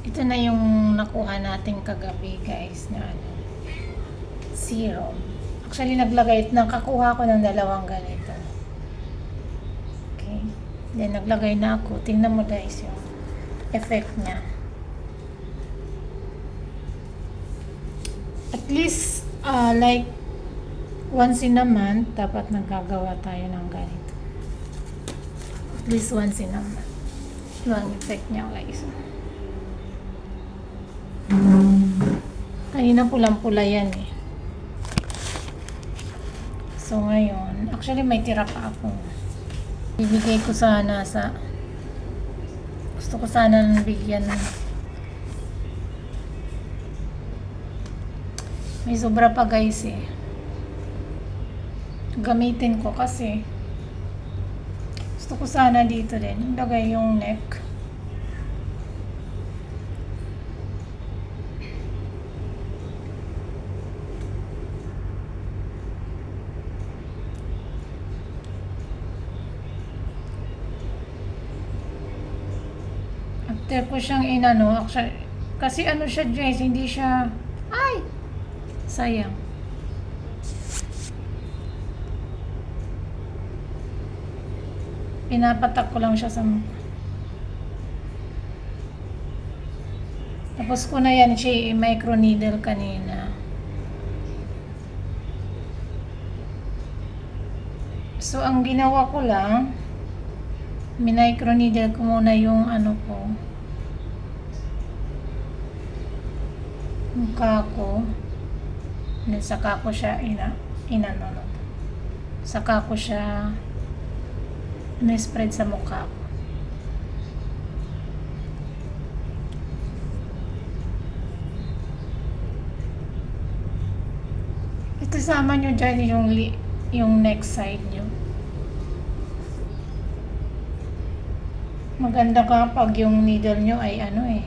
Ito na yung nakuha natin kagabi guys na serum. Actually nakakuha ko ng dalawang ganito. Okay. Then naglagay na ako. Tingnan mo guys yung effect niya. At least like once in a month dapat nagagawa tayo ng ganito. At least once in a month. Yung effect niya guys. Kanina pulang-pula yan eh. So ngayon, actually may tira pa ako. Bibigay ko sana gusto ko sana nang bigyan. May sobra pa guys eh. Gamitin ko kasi gusto ko sana dito din. Ilagay yung neck. After ko siyang inano, actually, kasi ano siya guys, hindi siya, ay, sayang. Pinapatak ko lang siya sa tapos ko na yan siya micro needle kanina. So ang ginawa ko lang, micro needle ko muna yung ano ko, mukha ko. And saka ko siya saka ko siya na-spread sa mukha ko. Ito sama nyo dyan yung next side nyo. Maganda kapag yung needle nyo ay ano eh,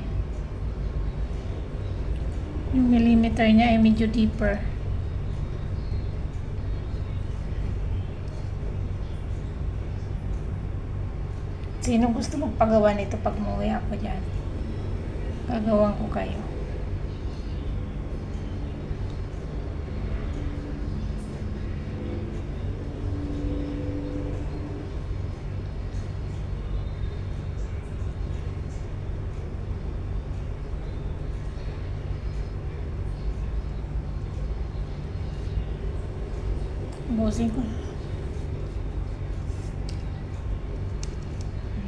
yung millimeter niya ay medyo deeper. Sino gusto magpagawa nito pag umuwi ako dyan? Gagawan ko kayo. Ubusin ko.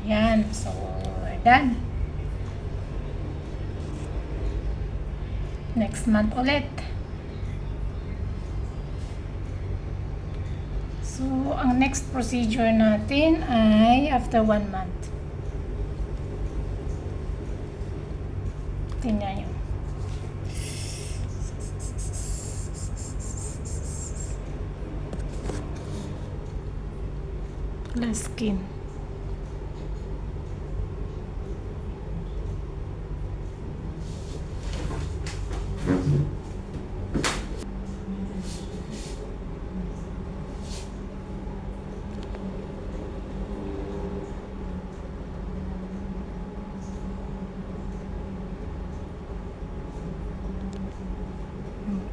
Ayan. So, we're done. Next month ulit. So, ang next procedure natin ay after 1 month. Tingnan nyo. Last skin.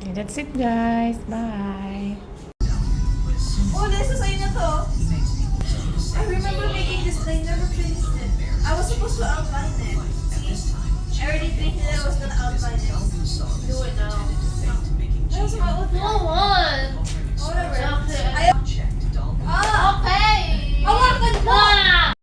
Okay, that's it guys. Bye. Oh, this is sa'yo na to. I remember making this, but I never finished it. I was supposed to outline it. I already thinking that I was gonna outline it. Do it now. That was my old